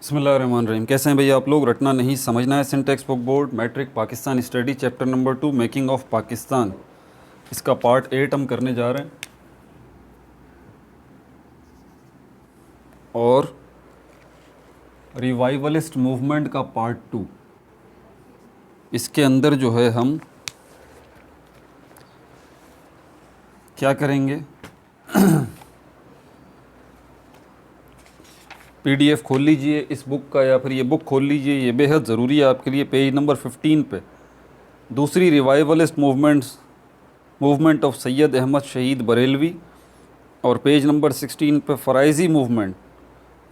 बिस्मिल्लाहिर्रहमानिर्रहीम। कैसे हैं भैया आप लोग? रटना नहीं समझना है। सिंटेक्स book board matric Pakistan study chapter number 2 making of Pakistan, इसका पार्ट 8 हम करने जा रहे हैं। और रिवाइवलिस्ट मूवमेंट का पार्ट 2, इसके अंदर जो है हम क्या करेंगे, पीडीएफ खोल लीजिए इस बुक का, या फिर ये बुक खोल लीजिए, ये बेहद ज़रूरी है आपके लिए। पेज नंबर 15 पे दूसरी revivalist movement of Syed Ahmad Shaheed Barelvi, और पेज नंबर 16 पे फ़राइज़ी मूवमेंट।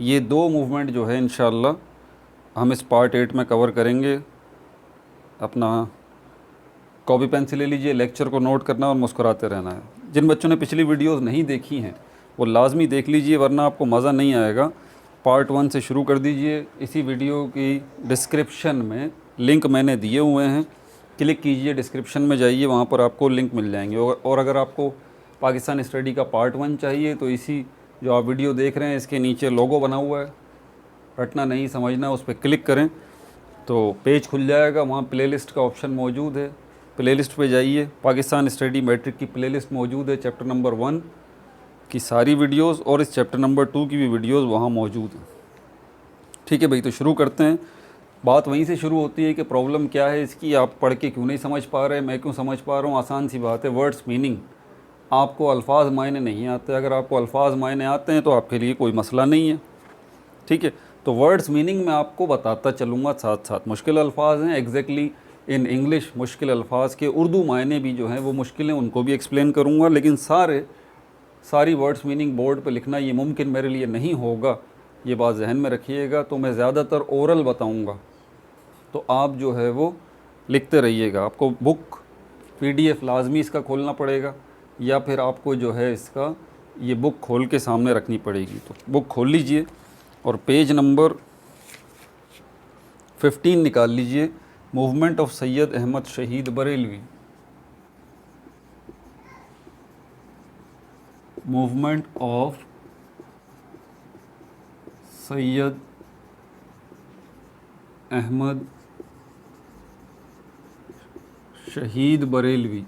ये दो मूवमेंट जो है इंशाअल्लाह हम इस पार्ट 8 में कवर करेंगे। अपना कॉपी पेन से ले लीजिए, लेक्चर को नोट करना और मुस्कुराते रहना है। जिन बच्चों ने पिछली वीडियोस नहीं देखी हैं वो लाजमी देख लीजिए, वरना आपको मज़ा नहीं आएगा। पार्ट 1 से शुरू कर दीजिए। इसी वीडियो की डिस्क्रिप्शन में लिंक मैंने दिए हुए हैं, क्लिक कीजिए, डिस्क्रिप्शन में जाइए, वहाँ पर आपको लिंक मिल जाएंगे। और अगर आपको पाकिस्तान स्टडी का पार्ट 1 चाहिए तो इसी जो आप वीडियो देख रहे हैं इसके नीचे लोगो बना हुआ है, रटना नहीं समझना, उस पर क्लिक करें तो पेज खुल जाएगा। वहाँ प्लेलिस्ट का ऑप्शन मौजूद है, प्लेलिस्ट पे जाइए। पाकिस्तान स्टडी मैट्रिक की प्लेलिस्ट मौजूद है, चैप्टर नंबर 1 की सारी वीडियोस और इस चैप्टर नंबर 2 की भी वीडियोस वहाँ मौजूद हैं। ठीक है भाई, तो शुरू करते हैं। बात वहीं से शुरू होती है कि प्रॉब्लम क्या है इसकी, आप पढ़ के क्यों नहीं समझ पा रहे, मैं क्यों समझ पा रहा हूँ। आसान सी बात है, वर्ड्स मीनिंग। आपको अल्फाज मायने नहीं आते। अगर आपको अल्फाज मायने आते हैं तो आपके लिए कोई मसला नहीं है। ठीक है, तो वर्ड्स मीनिंग मैं आपको बताता चलूँगा साथ साथ। मुश्किल अल्फाज हैं एग्जैक्टली इन इंग्लिश, मुश्किल अल्फाज के उर्दू मायने भी जो हैं वो मुश्किल हैं, उनको भी एक्सप्लेन करूँगा। लेकिन सारी वर्ड्स मीनिंग बोर्ड पे लिखना ये मुमकिन मेरे लिए नहीं होगा, ये बात जहन में रखिएगा। तो मैं ज़्यादातर ओरल बताऊँगा, तो आप जो है वो लिखते रहिएगा। आपको बुक पीडीएफ लाजमी इसका खोलना पड़ेगा, या फिर आपको जो है इसका ये बुक खोल के सामने रखनी पड़ेगी। तो बुक खोल लीजिए और पेज नंबर 15 निकाल लीजिए। Movement of Syed Ahmad Shaheed Barelvi, movement of Syed Ahmad Shaheed Barelvi.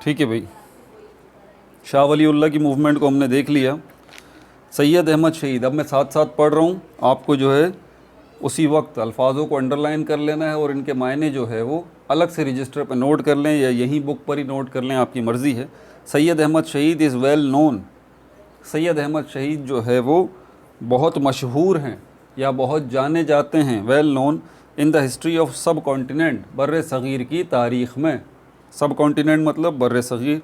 ठीक है भाई, शाह वलीउल्लाह की मूवमेंट को हमने देख लिया। सैयद अहमद शहीद, अब मैं साथ साथ पढ़ रहा हूँ, आपको जो है उसी वक्त अल्फाजों को अंडरलाइन कर लेना है और इनके मायने जो है वो अलग से रजिस्टर पर नोट कर लें या यहीं बुक पर ही नोट कर लें, आपकी मर्ज़ी है। Syed Ahmad Shaheed is well known. Syed Ahmad Shaheed जो है वो बहुत मशहूर हैं या बहुत जाने जाते हैं, well known in the history of subcontinent, बर्र सग़ीर की तारीख़ में। सब कॉन्टिनेंट मतलब बर्र सग़ीर।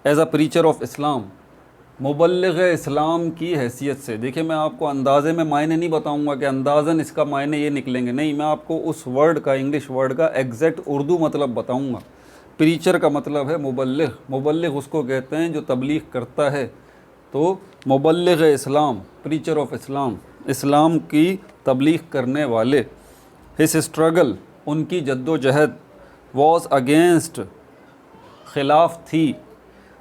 As a preacher of Islam, मुबल्लिग़ इस्लाम की हैसियत से। देखिए, मैं आपको अंदाज़े में मायने नहीं बताऊंगा कि अंदाज़न इसका मायने ये निकलेंगे, नहीं, मैं आपको उस वर्ड का, इंग्लिश वर्ड का एग्जैक्ट उर्दू मतलब बताऊंगा। प्रीचर का मतलब है मुबल्लिग़। मुबल्लिग़ उसको कहते हैं जो तबलीग़ करता है। तो मुबल्लिग़ इस्लाम, प्रीचर ऑफ इस्लाम, इस्लाम की तबलीग़ करने वाले। हिस स्ट्रगल, उनकी जद्दोजहद, वॉज अगेंस्ट, खिलाफ थी,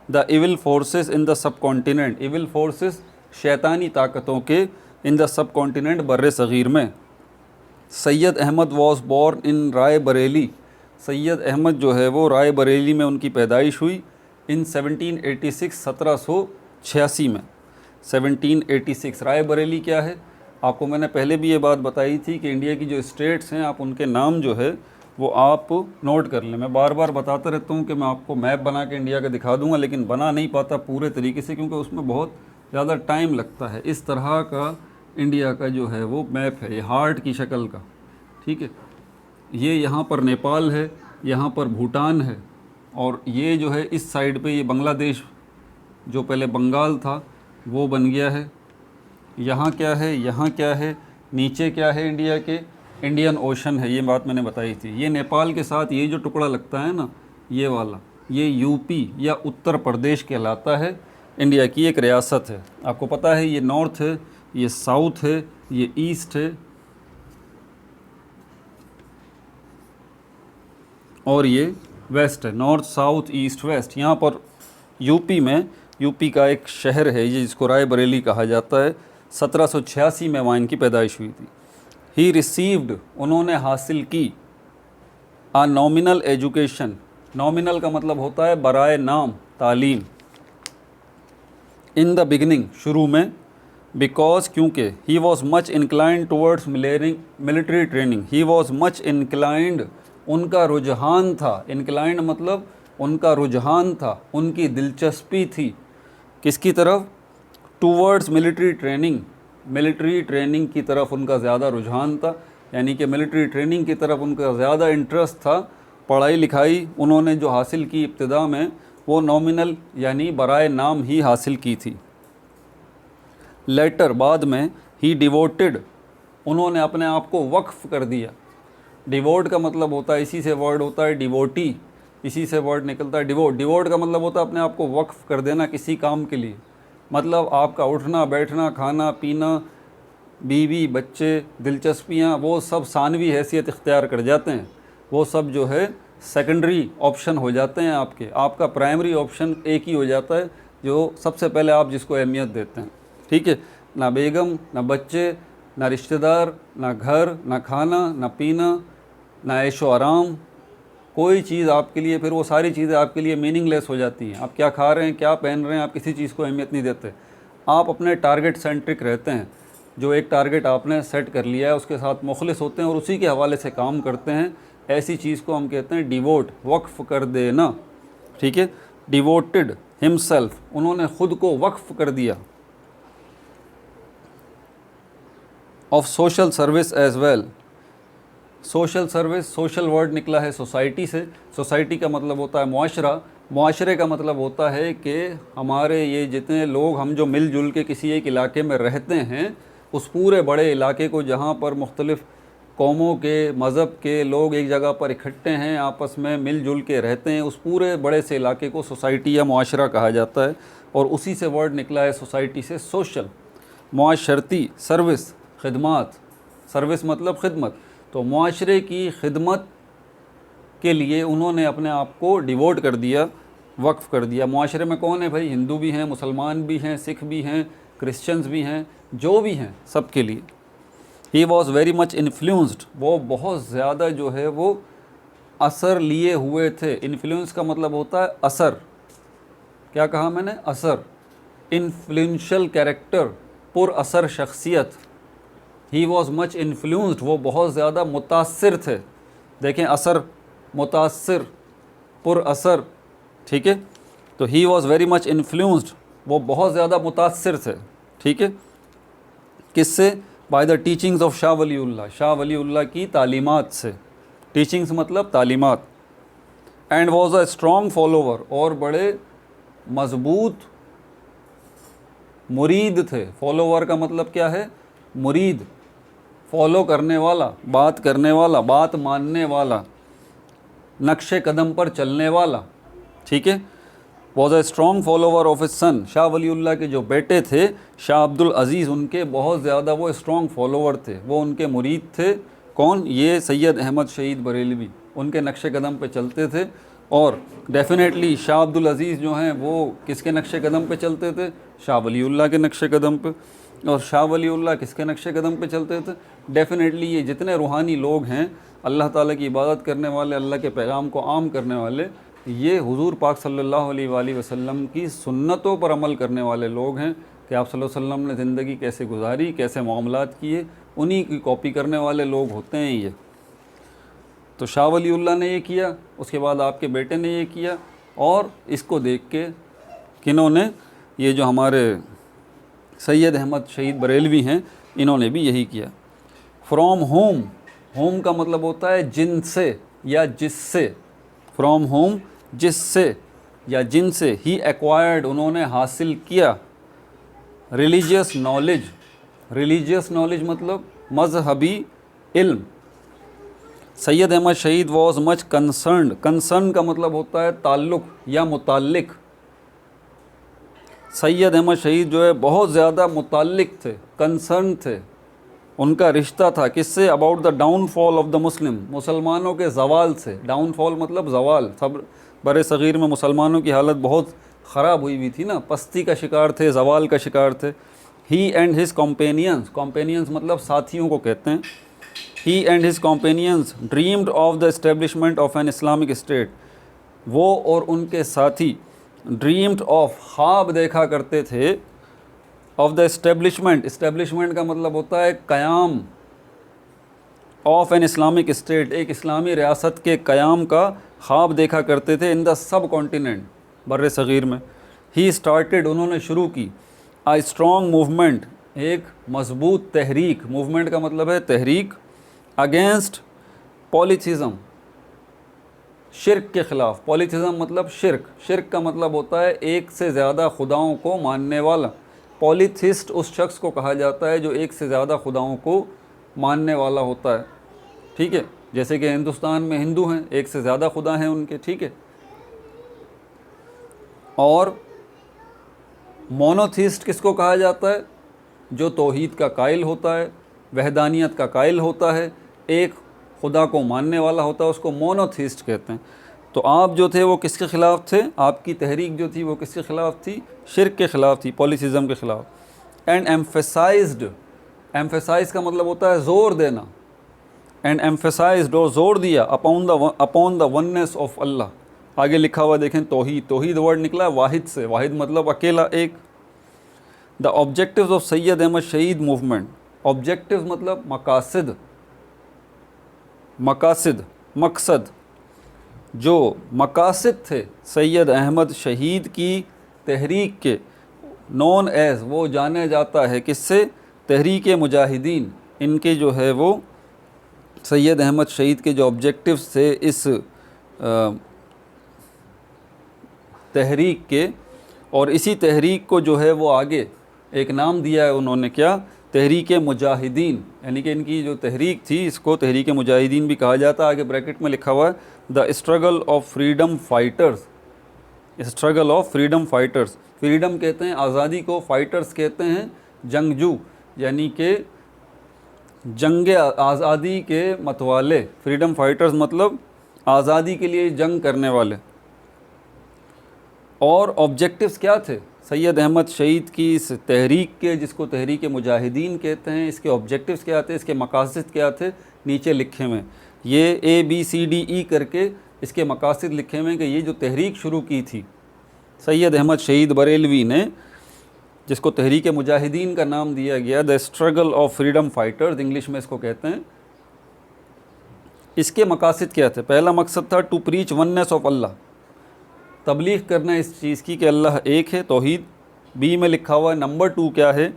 the evil forces in the subcontinent, evil forces शैतानी ताकतों के, इन द सब कॉन्टिनेंट बर्र सग़ीर में। Syed Ahmad was born in Rae Bareli, Syed Ahmad जो है वो राय बरेली में उनकी पैदाइश हुई। इन 1786, 1786 में, 1786। राय बरेली क्या है, आपको मैंने पहले भी ये बात बताई थी कि इंडिया की जो स्टेट्स हैं, आप उनके नाम जो है वो आप नोट कर लें। मैं बार बार बताता रहता हूँ कि मैं आपको मैप बना के इंडिया का दिखा दूंगा, लेकिन बना नहीं पाता पूरे तरीके से, क्योंकि उसमें बहुत ज़्यादा टाइम लगता है। इस तरह का इंडिया का जो है वो मैप है, ये हार्ट की शक्ल का। ठीक है, ये यहाँ पर नेपाल है, यहाँ पर भूटान है, और ये जो है इस साइड पे ये बांग्लादेश, जो पहले बंगाल था वो बन गया है। यहाँ क्या है, यहाँ क्या है, नीचे क्या है इंडिया के, इंडियन ओशन है, ये बात मैंने बताई थी। ये नेपाल के साथ ये जो टुकड़ा लगता है ना, ये वाला, ये यूपी या उत्तर प्रदेश कहलाता है। इंडिया की एक रियासत है, आपको पता है। ये नॉर्थ है, ये साउथ है, ये ईस्ट है, और ये वेस्ट है, नॉर्थ साउथ ईस्ट वेस्ट। यहाँ पर यूपी में, यूपी का एक शहर है ये जिसको रायबरेली कहा जाता है, 1786 में वहाँ इनकी पैदाइश हुई थी। ही रिसीव्ड, उन्होंने हासिल की, आ नॉमिनल एजुकेशन, नॉमिनल का मतलब होता है बराए नाम तालीम, इन द बिगनिंग, शुरू में, बिकॉज, क्योंकि, he was much inclined towards military training, he was much inclined, उनका रुझान था, इंक्लाइंड मतलब उनका रुझान था, उनकी दिलचस्पी थी, किसकी तरफ, towards military training, military training की तरफ उनका ज़्यादा रुझान था, यानी कि मिलिट्री ट्रेनिंग की तरफ उनका ज़्यादा इंटरेस्ट था। पढ़ाई लिखाई उन्होंने जो हासिल की इब्तिदा में वो नॉमिनल यानी बराए नाम ही हासिल की थी। लेटर, बाद में, ही डिवोटेड, उन्होंने अपने आप को वक्फ कर दिया। डिवोट का मतलब होता है, इसी से वर्ड होता है डिवोटी, इसी से वर्ड निकलता है डिवोट। डिवोट का मतलब होता है अपने आप को वक्फ कर देना किसी काम के लिए, मतलब आपका उठना बैठना खाना पीना बीवी बच्चे दिलचस्पियाँ वो सब सानवी हैसियत इख्तियार कर जाते हैं, वो सब जो है सेकेंडरी ऑप्शन हो जाते हैं आपके। आपका प्राइमरी ऑप्शन एक ही हो जाता है जो सबसे पहले आप जिसको अहमियत देते हैं, ठीक है। ना बेगम, ना बच्चे, ना रिश्तेदार, ना घर, ना खाना, ना पीना, ना ऐशो आराम, कोई चीज़ आपके लिए, फिर वो सारी चीज़ें आपके लिए मीनिंगलेस हो जाती हैं। आप क्या खा रहे हैं, क्या पहन रहे हैं, आप किसी चीज़ को अहमियत नहीं देते। आप अपने टारगेट सेंट्रिक रहते हैं, जो एक टारगेट आपने सेट कर लिया है उसके साथ मुखलिस होते हैं और उसी के हवाले से काम करते हैं। ऐसी चीज़ को हम कहते हैं डिवोट, वक्फ़ कर देना, ठीक है। डिवोटेड हिमसेल्फ, उन्होंने ख़ुद को वक्फ़ कर दिया। Of social service as well, social service, social word निकला है सोसाइटी से। सोसाइटी का मतलब होता है मुआशरा, मुआशरे का मतलब होता है कि हमारे ये जितने लोग हम जो मिलजुल के किसी एक इलाके में रहते हैं, उस पूरे बड़े इलाके को जहाँ पर मुख्तलिफ़ कौमों के मज़हब के लोग एक जगह पर इकट्ठे हैं, आपस में मिलजुल के रहते हैं, उस पूरे बड़े से इलाके को सोसाइटी या मुआशरा कहा जाता है। और उसी से वर्ड निकला है सोसाइटी से सोशल। मुआशरती, सर्विस, खिदमत, सर्विस मतलब खिदमत, तो मुआशरे की खिदमत के लिए उन्होंने अपने आप को डिवोट कर दिया, वक्फ़ कर दिया। मुआशरे में कौन है भाई, हिंदू भी हैं, मुसलमान भी हैं, सिख भी हैं, क्रिश्चियंस भी हैं, जो भी हैं सब के लिए। ही वॉज़ वेरी मच इन्फ्लुएंस्ड, वो बहुत ज़्यादा जो है वो असर लिए हुए थे। इन्फ्लुएंस का मतलब होता है असर, क्या कहा मैंने, असर। इन्फ्लुएंशियल कैरेक्टर, पुर असर शख्सियत। ही वॉज़ मच इन्फ्लुएंस्ड, वो बहुत ज़्यादा मुतासिर थे। देखें असर, मुतासिर, पुर असर, ठीक है। तो he was very much influenced, वो बहुत ज़्यादा मुतासिर थे, ठीक है। किससे, by the teachings of Shah Waliullah, Shah Waliullah की तालीमात से। टीचिंग्स मतलब तालीमात। And was a strong follower, और बड़े मजबूत मुरीद थे। फॉलोवर का मतलब क्या है, मुरीद, फॉलो करने वाला, बात करने वाला, बात मानने वाला, नक्शे कदम पर चलने वाला, ठीक है। Was a strong follower of his son, Shah Waliullah के जो बेटे थे शाह अब्दुल अज़ीज़, उनके बहुत ज़्यादा वो स्ट्रॉन्ग फॉलोवर थे, वो उनके मुरीद थे। कौन, ये सैयद अहमद शहीद बरेलवी, उनके नक्शे कदम पे चलते थे। और डेफिनेटली शाह अब्दुल अज़ीज़ जो हैं वो किसके नक्शे कदम पे चलते थे, शाह वलीउल्लाह के नक्शे कदम पे। और शाह वलीउल्लाह किसके नक्शे कदम पे चलते थे, डेफिनेटली ये जितने रूहानी लोग हैं, अल्लाह ताला की इबादत करने वाले, अल्लाह के पैगाम को आम करने वाले, ये हुज़ूर पाक सल्लल्लाहु अलैहि वसल्लम की सुन्नतों पर अमल करने वाले लोग हैं कि आप सल्लल्लाहु अलैहि वसल्लम ने ज़िंदगी कैसे गुजारी, कैसे मामलात किए, उन्हीं की कॉपी करने वाले लोग होते हैं ये। तो शाह वलीउल्लाह ने ये किया, उसके बाद आपके बेटे ने ये किया, और इसको देख के किन्होंने, ये जो हमारे सैयद अहमद शहीद बरेलवी हैं, इन्होंने भी यही किया। फ्रॉम होम, होम का मतलब होता है जिनसे या जिससे। फ्रॉम होम, जिससे या जिनसे। ही एक्वायर्ड, उन्होंने हासिल किया। रिलीजियस नॉलेज, रिलीजियस नॉलेज मतलब मजहबी इल्म। सैयद अहमद शहीद वॉज मच कंसर्न्ड, कंसर्न का मतलब होता है ताल्लुक़ या मुताल्लिक़। सैयद अहमद शहीद जो है बहुत ज़्यादा मुताल्लिक़ थे, कंसर्न थे, उनका रिश्ता था किससे? About the downfall of the Muslim, मुसलमानों के जवाल से। डाउनफॉल मतलब जवाल। सब बर सग़ीर में मुसलमानों की हालत बहुत ख़राब हुई थी ना, पस्ती का शिकार थे, जवाल का शिकार थे। ही एंड हिज कॉम्पेनियंस, कॉम्पेनियंस मतलब साथियों को कहते हैं। He and his companions dreamed of the establishment of an Islamic state, वो और उनके साथी ड्रीम्ड ऑफ, ख्वाब देखा करते थे, ऑफ द इस्टेब्लिशमेंट, इस्टेब्लिशमेंट का मतलब होता है क़याम, ऑफ एन इस्लामिक स्टेट, एक इस्लामी रियासत के क़याम का ख्वाब देखा करते थे, इन द सब कॉन्टिनेंट, बर्र सग़ीर में। ही स्टार्टेड, उन्होंने शुरू की, आ स्ट्रॉन्ग मूवमेंट, एक मजबूत तहरीक, मूवमेंट का मतलब है तहरीक, अगेंस्ट पॉलीथिज़म, शिर्क के ख़िलाफ़। पॉलीथिज़म मतलब शिर्क, शिर्क का मतलब होता है एक से ज़्यादा खुदाओं को मानने वाला। पॉलीथिस्ट उस शख्स को कहा जाता है जो एक से ज़्यादा खुदाओं को मानने वाला होता है, ठीक है। जैसे कि हिंदुस्तान में हिंदू हैं, एक से ज़्यादा खुदा हैं उनके, ठीक है। और मोनोथिस्ट किसको कहा जाता है? जो तौहीद का कायल होता है, वहदानियत का कायल होता है, एक खुदा को मानने वाला होता है, उसको मोनोथिस्ट कहते हैं। तो आप जो थे वो किसके ख़िलाफ़ थे? आपकी तहरीक जो थी वो किसके ख़िलाफ़ थी? शिर्क के ख़िलाफ़ थी, पॉलीथिज़म के ख़िलाफ़। एंड एम्फेसाइज्ड, एम्फेसाइज का मतलब होता है ज़ोर देना। एंड एम्फेसाइज्ड, और ज़ोर दिया, अपॉन द वननेस ऑफ अल्लाह। आगे लिखा हुआ देखें तौहीद, तौहीद वर्ड निकला है वाहिद से, वाहिद मतलब अकेला, एक। The objectives of Syed Ahmad Shaheed movement, objective मतलब मकासद, मकासद मकसद, जो मकासद थे सैयद अहमद शहीद की तहरीक के, नॉन एज़, वो जाने जाता है किससे? तहरीक मुजाहिदीन। इनके जो है वो सैयद अहमद शहीद के जो ऑब्जेक्टिव्स थे इस तहरीक के, और इसी तहरीक को जो है वो आगे एक नाम दिया है उन्होंने, क्या? तहरीक मुजाहिदीन। यानी कि इनकी जो तहरीक थी इसको तहरीक मुजाहिदीन भी कहा जाता है। आगे ब्रैकेट में लिखा हुआ है the struggle of freedom fighters, struggle of freedom fighters. Freedom कहते हैं आज़ादी को, फाइटर्स कहते हैं जंगजू, यानी कि जंग आज़ादी के मतवाले। फ्रीडम फाइटर्स मतलब आज़ादी के लिए जंग करने वाले। और ऑब्जेक्टिव्स क्या थे सैयद अहमद शहीद की इस तहरीक के, जिसको तहरीक मुजाहिदीन कहते हैं? इसके ऑब्जेक्टिव्स क्या थे, इसके मकासद क्या थे? नीचे लिखे हुए, ये ABCDE करके इसके मकासद लिखे हुए हैं कि ये जो तहरीक शुरू की थी सैयद अहमद शहीद बरेलवी ने, जिसको तहरीक मुजाहिदीन का नाम दिया गया, the struggle of freedom fighters English में इसको कहते हैं। इसके मकासद क्या थे? पहला मकसद था टू प्रीच वननेस ऑफ अल्लाह, तबलीग करना इस चीज़ की कि अल्लाह एक है, तौहीद। बी में लिखा हुआ है नंबर 2 क्या है?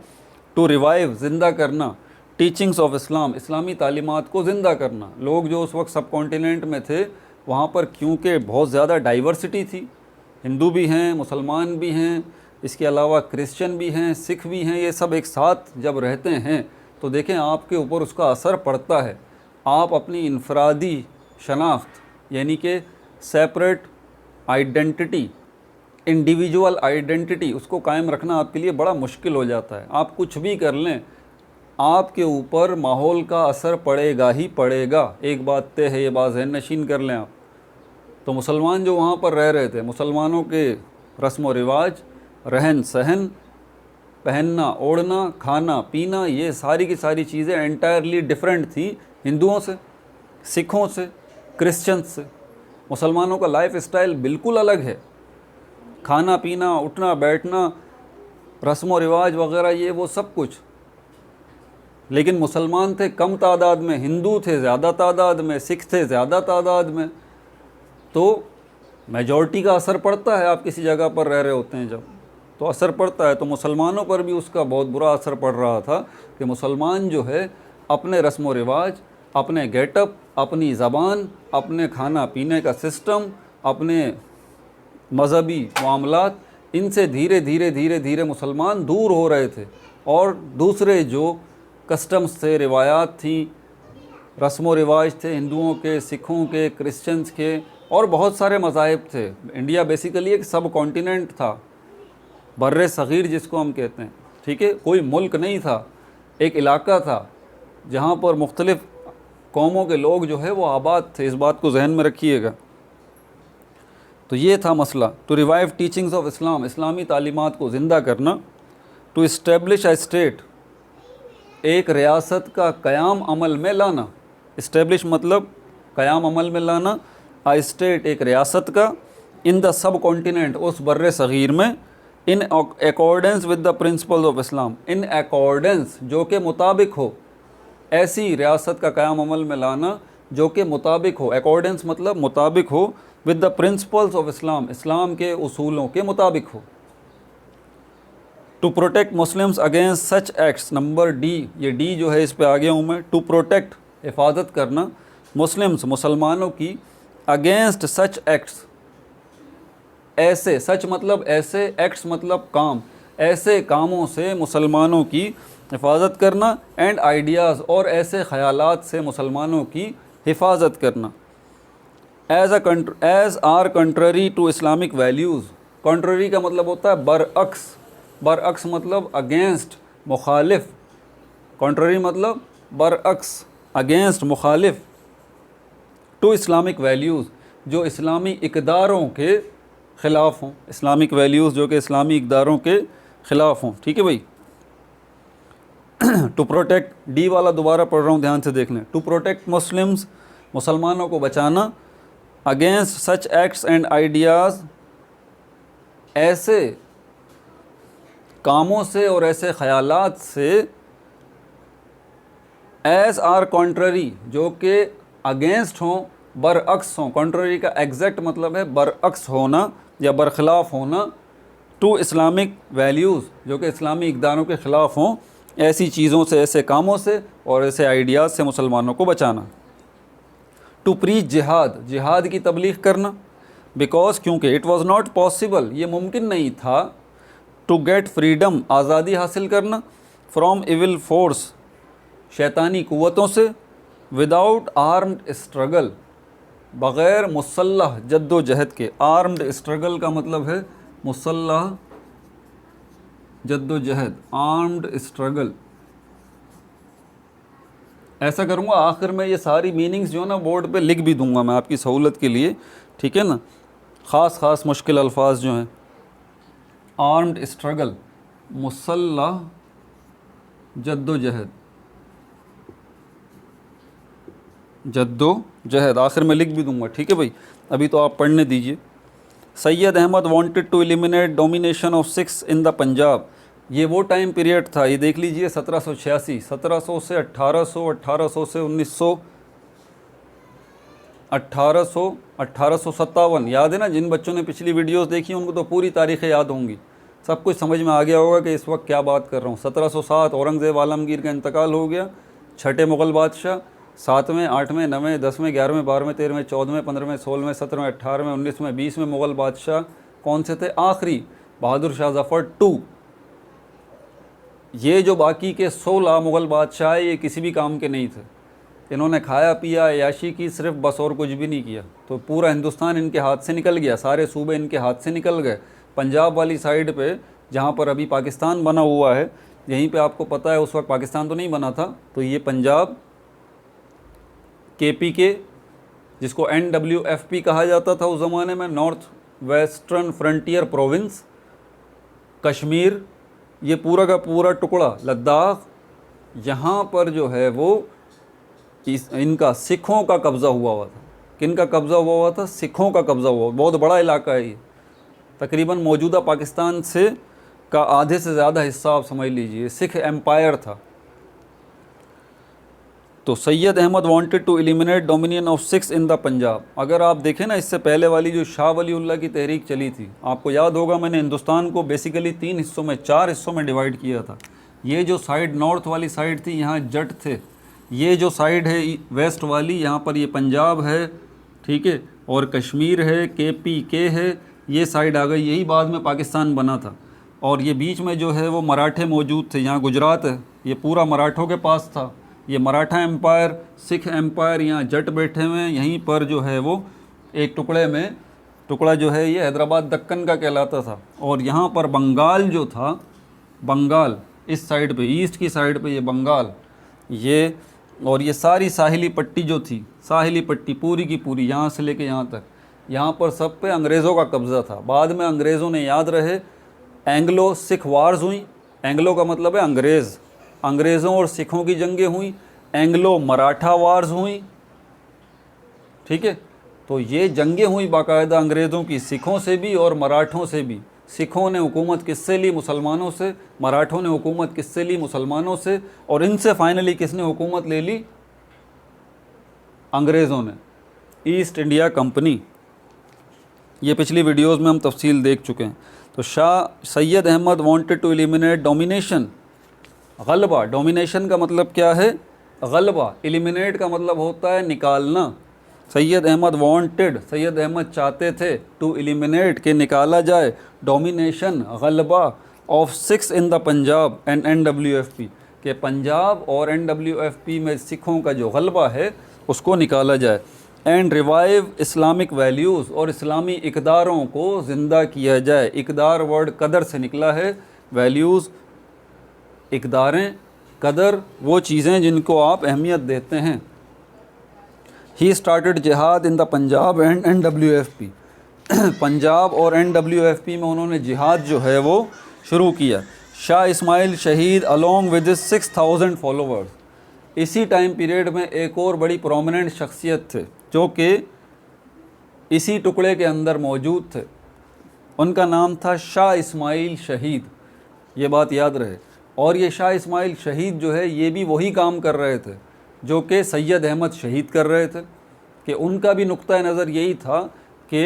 टू रिवाइव, ज़िंदा करना, टीचिंग्स ऑफ इस्लाम, इस्लामी तालीमात को ज़िंदा करना। लोग जो उस वक्त सब कॉन्टिनेंट में थे वहाँ पर क्योंकि बहुत ज़्यादा डाइवर्सिटी थी, हिंदू भी हैं, मुसलमान भी हैं, इसके अलावा क्रिश्चियन भी हैं, सिख भी हैं, ये सब एक साथ जब रहते हैं तो देखें आपके ऊपर उसका असर पड़ता है। आप अपनी इनफरादी शनाख्त यानी कि सेपरेट आइडेंटिटी, इंडिविजुअल आइडेंटिटी, उसको कायम रखना आपके लिए बड़ा मुश्किल हो जाता है। आप कुछ भी कर लें आपके ऊपर माहौल का असर पड़ेगा ही पड़ेगा। एक बात तय है, ये बात ज़हन नशीन कर लें आप। तो मुसलमान जो वहाँ पर रह रहे थे, मुसलमानों के रस्म व रिवाज, रहन सहन, पहनना ओढ़ना, खाना पीना, ये सारी की सारी चीज़ें एंटायरली डिफरेंट थी हिंदुओं से, सिखों से, क्रिश्चियंस से। मुसलमानों का लाइफ स्टाइल बिल्कुल अलग है, खाना पीना, उठना बैठना, रस्म व रिवाज वगैरह, ये वो सब कुछ। लेकिन मुसलमान थे कम तादाद में, हिंदू थे ज़्यादा तादाद में, सिख थे ज़्यादा तादाद में। तो मेजॉरिटी का असर पड़ता है, आप किसी जगह पर रह रहे होते हैं जब, तो असर पड़ता है। तो मुसलमानों पर भी उसका बहुत बुरा असर पड़ रहा था कि मुसलमान जो है अपने रस्म व रिवाज, अपने गेटअप, अपनी ज़बान, अपने खाना पीने का सिस्टम, अपने मज़हबी मामलात, इनसे धीरे धीरे धीरे धीरे मुसलमान दूर हो रहे थे। और दूसरे जो कस्टम्स थे, रिवायात थी, रस्म व रिवाज थे हिंदुओं के, सिखों के, क्रिश्चियंस के, और बहुत सारे मज़ाहिब थे। इंडिया बेसिकली एक सब कॉन्टिनेंट था, बर्रे सग़ीर जिसको हम कहते हैं, ठीक है। कोई मुल्क नहीं था, एक इलाका था। जहाँ पर मुख्तलिफ़ कौमों के लोग जो है वो आबाद थे, इस बात को जहन में रखिएगा। तो ये था मसला। To revive teachings of Islam, इस्लामी तालीमात को ज़िंदा करना। टू इस्टेब्लिश अ स्टेट, एक रियासत का क़याम अमल में लाना। इस्टेब्लिश मतलब क़याम अमल में लाना, आ स्टेट एक रियासत का, इन द सब कॉन्टिनेंट उस बर्रे सग़ीर में, in accordance with the principles of Islam, in accordance जो के मुताबिक हो, ऐसी रियासत का क़याम अमल में लाना जो कि मुताबिक हो, अकॉर्डेंस मतलब मुताबिक हो, with the principles of Islam, Islam के उसूलों के मुताबिक हो। To protect Muslims against such acts, number D, ये डी जो है इस पे आ गया हूँ मैं। टू प्रोटेक्ट, हिफाजत करना, मुस्लिम्स मुसलमानों की, अगेंस्ट सच एक्ट्स, ऐसे, सच मतलब ऐसे, एक्ट्स मतलब काम, ऐसे कामों से मुसलमानों की हिफाजत करना, एंड आइडियाज़ और ऐसे ख़यालात से मुसलमानों की हिफाजत करना। As are contrary to Islamic values, contrary का मतलब होता है बरअक्स, बरअक्स मतलब अगेंस्ट, मुखालिफ, कंट्ररी मतलब बरअक्स, अगेंस्ट, मुखालिफ, टू इस्लामिक वैल्यूज़ जो इस्लामी इक़दारों के ख़िलाफ़ हों, इस्लामिक वैल्यूज़ जो कि इस्लामी इक़दारों के ख़िलाफ़ हों। ठीक है भाई। टू प्रोटेक्ट, डी वाला दोबारा पढ़ रहा हूँ, ध्यान से देख लें। टू प्रोटेक्ट मुस्लिम्स, मुसलमानों को बचाना, against such acts and ideas, ऐसे कामों से और ऐसे ख़यालात से, एज़ आर कॉन्ट्ररी जो कि अगेंस्ट हों, बरअक्स हों, कॉन्ट्ररी का एग्जैक्ट मतलब है बरअक्स होना या बरखिलाफ़ होना, टू इस्लामिक वैल्यूज़ जो कि इस्लामी इक़दारों के ख़िलाफ़ हों, ऐसी चीज़ों से, ऐसे कामों से और ऐसे आइडियाज़ से मुसलमानों को बचाना। टू प्रीच जिहाद, जिहाद की तबलीग करना, बिकॉज क्योंकि इट वाज नॉट पॉसिबल, ये मुमकिन नहीं था, टू गेट फ्रीडम, आज़ादी हासिल करना, फ्रॉम इविल फोर्स, शैतानी क़ुव्वतों से, विदाउट आर्म्ड स्ट्रगल, बग़ैर मुसल्लह जद्दोजहद के। आर्म्ड स्ट्रगल का मतलब है मुसल्लह जद्दोजहद, आर्म्ड स्ट्रगल। ऐसा करूँगा आखिर में ये सारी मीनिंग्स जो है ना बोर्ड पे लिख भी दूंगा मैं आपकी सहूलत के लिए, ठीक है ना। ख़ास मुश्किल अल्फाज जो हैं, आर्म्ड स्ट्रगल, मुसल्लह जद्दोजहद, जद्दोजहद आखिर में लिख भी दूंगा, ठीक है भाई। अभी तो आप पढ़ने दीजिए। Syed Ahmad wanted to eliminate domination of Sikhs in the Punjab, ये वो टाइम पीरियड था, ये देख लीजिए 1786, 1700 से 1800, 1800 से 1900, 1800, 1857, याद है ना। जिन बच्चों ने पिछली वीडियोस देखी उनको तो पूरी तारीखें याद होंगी, सब कुछ समझ में आ गया होगा कि इस वक्त क्या बात कर रहा हूँ। 1707 औरंगज़ेब आलमगीर का इंतकाल हो गया, छठे मुग़ल बादशाह, 7वें, 8वें, 9वें, 10वें, 11वें, 12वें, 13वें, 14वें, 15वें, 16वें, 17वें, 18वें, 19वें, 20वें मुग़ल बादशाह कौन से थे? आखिरी बहादुर शाह ज़फ़र II। ये जो बाकी के 16 मुग़ल बादशाह ये किसी भी काम के नहीं थे, इन्होंने खाया पिया याशी की सिर्फ, बस और कुछ भी नहीं किया। तो पूरा हिंदुस्तान इनके हाथ से निकल गया, सारे सूबे इनके हाथ से निकल गए। पंजाब वाली साइड पे जहाँ पर अभी पाकिस्तान बना हुआ है, यहीं पे आपको पता है उस वक्त पाकिस्तान तो नहीं बना था, तो ये पंजाब, KPK जिसको NWFP कहा जाता था उस ज़माने में, north western frontier province, Kashmir, ये पूरा का पूरा टुकड़ा, लद्दाख, यहाँ पर जो है वो इनका सिखों का कब्ज़ा हुआ था। किन का कब्ज़ा हुआ था? सिखों का कब्ज़ा हुआ। बहुत बड़ा इलाका है ये, तकरीबन मौजूदा पाकिस्तान से का आधे से ज़्यादा हिस्सा आप समझ लीजिए सिख एम्पायर था। तो Syed Ahmad wanted to eliminate dominion of Sikhs in the Punjab. अगर आप देखें ना, इससे पहले वाली जो शाह वलीउल्लाह की तहरीक चली थी, आपको याद होगा मैंने हिंदुस्तान को बेसिकली 3 हिस्सों में, 4 हिस्सों में डिवाइड किया था। ये जो साइड नॉर्थ वाली साइड थी, यहाँ जट थे। ये जो साइड है वेस्ट वाली, यहाँ पर ये पंजाब है, ठीक है, और कश्मीर है, KPK है, ये साइड आ गई। यही बाद में पाकिस्तान बना था। और ये बीच में जो है वो मराठे मौजूद थे। यहाँ गुजरात है, ये पूरा मराठों के पास था। ये मराठा एम्पायर, सिख एम्पायर, यहाँ जट बैठे हुए हैं। यहीं पर जो है वो एक टुकड़े में, टुकड़ा जो है ये हैदराबाद दक्कन का कहलाता था। और यहाँ पर बंगाल जो था, बंगाल इस साइड पे, ईस्ट की साइड पे ये बंगाल, ये और ये सारी साहिली पट्टी जो थी, साहिली पट्टी पूरी की पूरी यहाँ से लेके यहाँ तक, यहाँ पर सब पे अंग्रेज़ों का कब्ज़ा था। बाद में अंग्रेज़ों ने, याद रहे, एंग्लो सिख वार्स हुई। एंग्लो का मतलब है अंग्रेज़, अंग्रेज़ों और सिखों की जंगें हुई। एंग्लो मराठा वार्स हुई, ठीक है। तो ये जंगें हुई बाकायदा अंग्रेज़ों की, सिखों से भी और मराठों से भी। सिखों ने हुकूमत किससे ली? मुसलमानों से। मराठों ने हुकूमत किससे ली? मुसलमानों से। और इनसे फाइनली किसने हुकूमत ले ली? अंग्रेज़ों ने, ईस्ट इंडिया कंपनी। ये पिछली वीडियोस में हम तफसील देख चुके हैं। तो Shah Syed Ahmad wanted to eliminate domination, गलबा। डोमिनेशन का मतलब क्या है? गलबा। एलिमिनेट का मतलब होता है निकालना। सैयद अहमद वांटेड, सैयद अहमद चाहते थे, टू एलिमिनेट, के निकाला जाए, डोमिनेशन, गलबा, of Sikhs in the Punjab and NWFP, के पंजाब और NWFP में सिखों का जो गलबा है उसको निकाला जाए। एंड रिवाइव इस्लामिक वैल्यूज़, और इस्लामी इक़दारों को ज़िंदा किया जाए। इक़दार वर्ड कदर से निकला है, वैल्यूज़, इक़दारें, कदर, वो चीज़ें जिनको आप अहमियत देते हैं। ही स्टार्टेड जिहाद इन the Punjab and NWFP, Punjab और NWFP में उन्होंने जिहाद जो है वो शुरू किया। शाह इस्माइल शहीद अलॉन्ग विद 6000 फॉलोवर्स, इसी टाइम पीरियड में एक और बड़ी प्रोमिनेंट शख्सियत थे जो कि इसी टुकड़े के अंदर मौजूद थे। उनका नाम था शाह इस्माइल शहीद, ये बात याद रहे। और ये शाह इस्माइल शहीद जो है ये भी वही काम कर रहे थे जो कि सैयद अहमद शहीद कर रहे थे, कि उनका भी नुक्ता नज़र यही था कि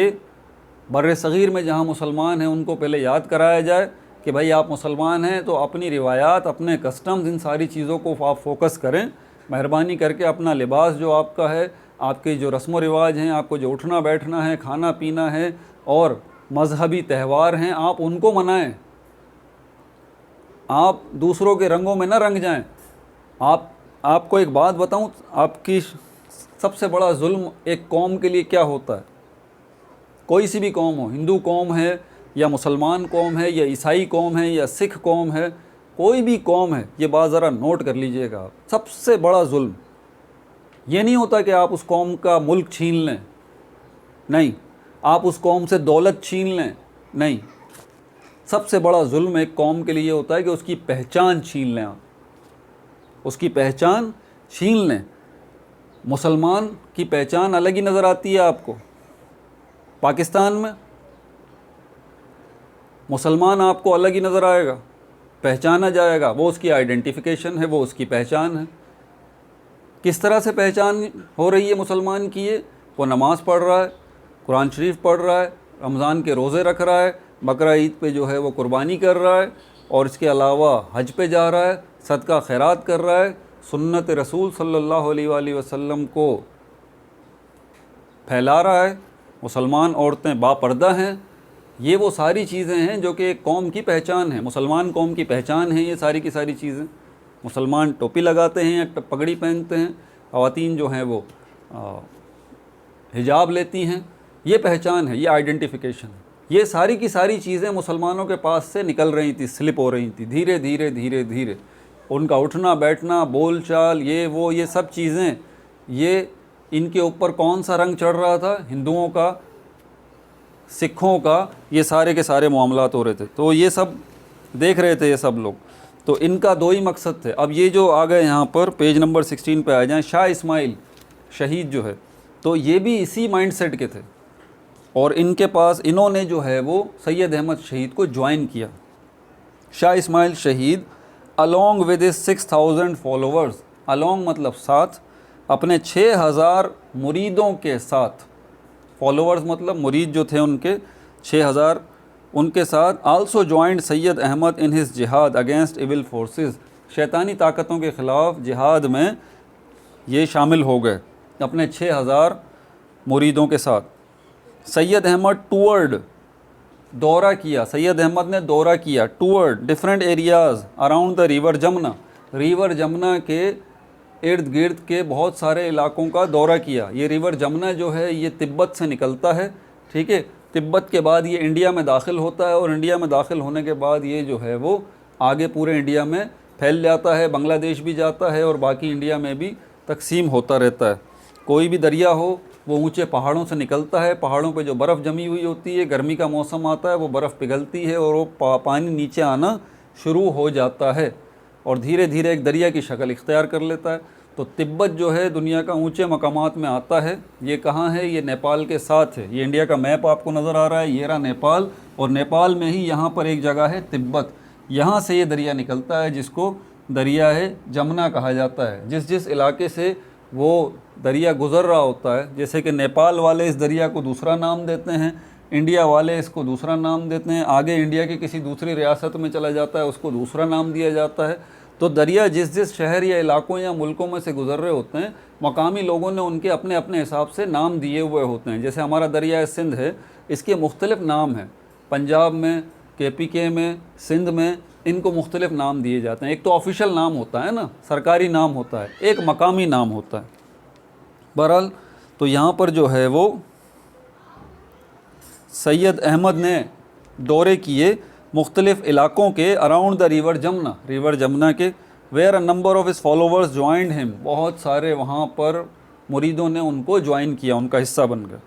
बर्र सग़ीर में जहाँ मुसलमान हैं उनको पहले याद कराया जाए कि भाई आप मुसलमान हैं तो अपनी रिवायात, अपने कस्टम्स, इन सारी चीज़ों को आप फोकस करें। मेहरबानी करके अपना लिबास जो आपका है, आपके जो रस्म व रिवाज हैं, आपको जो उठना बैठना है, खाना पीना है और मजहबी त्यौहार हैं, आप उनको मनाएं। आप दूसरों के रंगों में न रंग जाएं। आपको एक बात बताऊं, आपकी सबसे बड़ा जुल्म एक कौम के लिए क्या होता है? कोई सी भी कौम हो, हिंदू कौम है या मुसलमान कौम है या ईसाई कौम है या सिख कौम है, कोई भी कौम है, ये बात ज़रा नोट कर लीजिएगा आप। सबसे बड़ा जुल्म ये नहीं होता कि आप उस कौम का मुल्क छीन लें, नहीं, आप उस कौम से दौलत छीन लें, नहीं। सबसे बड़ा जुल्म एक कौम के लिए होता है कि उसकी पहचान छीन लें आप, उसकी पहचान छीन लें। मुसलमान की पहचान अलग ही नज़र आती है आपको। पाकिस्तान में मुसलमान आपको अलग ही नज़र आएगा, पहचाना जाएगा, वो उसकी आइडेंटिफिकेशन है, वो उसकी पहचान है। किस तरह से पहचान हो रही है मुसलमान की? ये वो नमाज़ पढ़ रहा है, कुरान शरीफ पढ़ रहा है, रमज़ान के रोज़े रख रहा है, बकरा ईद पे जो है वो कुर्बानी कर रहा है, और इसके अलावा हज पे जा रहा है, सदका खैरात कर रहा है, सुन्नत रसूल सल्लल्लाहु अलैहि वसल्लम को फैला रहा है, मुसलमान औरतें बापर्दा हैं। ये वो सारी चीज़ें हैं जो कि एक कौम की पहचान है, मुसलमान कौम की पहचान है ये सारी की सारी चीज़ें। मुसलमान टोपी लगाते हैं या पगड़ी पहनते हैं, ख़वातीन जो हैं वो हिजाब लेती हैं, ये पहचान है, ये आइडेंटिफिकेशन है। ये सारी की सारी चीज़ें मुसलमानों के पास से निकल रही थी, स्लिप हो रही थी धीरे धीरे धीरे धीरे। उनका उठना बैठना, बोल चाल, ये वो, ये सब चीज़ें, ये इनके ऊपर कौन सा रंग चढ़ रहा था? हिंदुओं का, सिखों का, ये सारे के सारे मामलात हो रहे थे। तो ये सब देख रहे थे ये सब लोग। तो इनका दो ही मकसद थे। अब ये जो आ गए यहाँ पर पेज नंबर 16 पे आ जाएं, शाह इस्माइल शहीद जो है, तो ये भी इसी माइंडसेट के थे। और इनके पास, इन्होंने जो है वो सैयद अहमद शहीद को ज्वाइन किया। शाह इस्माइल शहीद अलॉन्ग विद 6000 फॉलोवर्स, अलॉन्ग मतलब साथ, अपने 6000 मुरीदों के साथ, फॉलोवर्स मतलब मुरीद जो थे उनके 6000, उनके साथ also joined Syed Ahmad in his jihad against evil forces, शैतानी ताकतों के ख़िलाफ़ जिहाद में ये शामिल हो गए अपने 6000 मुरीदों के साथ। सैयद अहमद टूवर्ड, दौरा किया, सैयद अहमद ने दौरा किया, toward different areas around the river Jamuna, river Jamuna के इर्द गिर्द के बहुत सारे इलाकों का दौरा किया। ये रिवर जमुना जो है ये तिब्बत से निकलता है, ठीक है। तिब्बत के बाद ये इंडिया में दाखिल होता है, और इंडिया में दाखिल होने के बाद ये जो है वो आगे पूरे इंडिया में फैल जाता है, बांग्लादेश भी जाता है और बाकी इंडिया में भी तकसीम होता रहता है। कोई भी दरिया हो वो ऊंचे पहाड़ों से निकलता है, पहाड़ों पे जो बर्फ़ जमी हुई होती है, गर्मी का मौसम आता है, वो बर्फ़ पिघलती है और वो पानी नीचे आना शुरू हो जाता है और धीरे धीरे एक दरिया की शक्ल इख्तियार कर लेता है। तो तिब्बत जो है दुनिया का ऊंचे मकामात में आता है। ये कहाँ है? ये नेपाल के साथ है। ये इंडिया का मैप आपको नज़र आ रहा है, ये रहा नेपाल, और नेपाल में ही यहाँ पर एक जगह है तिब्बत। यहाँ से ये दरिया निकलता है जिसको दरिया है जमुना कहा जाता है। जिस जिस इलाके से वो दरिया गुज़र रहा होता है, जैसे कि नेपाल वाले इस दरिया को दूसरा नाम देते हैं, इंडिया वाले इसको दूसरा नाम देते हैं, आगे इंडिया की किसी दूसरी रियासत में चला जाता है उसको दूसरा नाम दिया जाता है। तो दरिया जिस जिस शहर या इलाकों या मुल्कों में से गुज़र रहे होते हैं, मकामी लोगों ने उनके अपने अपने हिसाब से नाम दिए हुए होते हैं। जैसे हमारा दरिया सिंध है, इसके मुख्तलिफ़ नाम हैं। पंजाब में, KPK में, सिंध में इनको मुख्तलिफ़ नाम दिए जाते हैं। एक तो ऑफिशियल नाम होता है ना, सरकारी नाम होता है, एक मकामी नाम होता है। बहरहाल तो यहाँ पर जो है वो सैयद अहमद ने दौरे किए मुख्तलिफ़ इलाकों के अराउंड द रिवर जमुना के, where a number of his followers joined him. बहुत सारे वहाँ पर मुरीदों ने उनको ज्वाइन किया, उनका हिस्सा बन गए।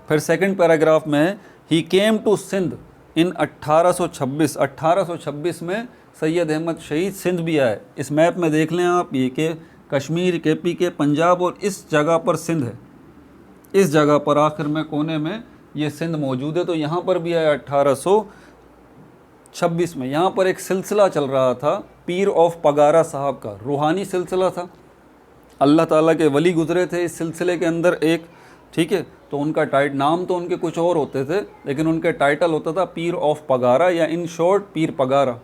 फिर सेकंड पैराग्राफ में ही केम टू सिंध इन 1826 में सैयद अहमद शहीद सिंध भी आए। इस मैप में देख लें आप, ये कि कश्मीर, KPK, पंजाब और इस जगह पर सिंध है। इस जगह पर आखिर में कोने में ये सिंध मौजूद है। तो यहाँ पर भी आया 1826 में। यहाँ पर एक सिलसिला चल रहा था पीर ऑफ पगारा साहब का, रूहानी सिलसिला था। अल्लाह ताला के वली गुज़रे थे इस सिलसिले के अंदर एक, ठीक है। तो उनका नाम तो उनके कुछ और होते थे, लेकिन उनके टाइटल होता था पीर ऑफ पगारा, या इन शॉर्ट पीर पगारा।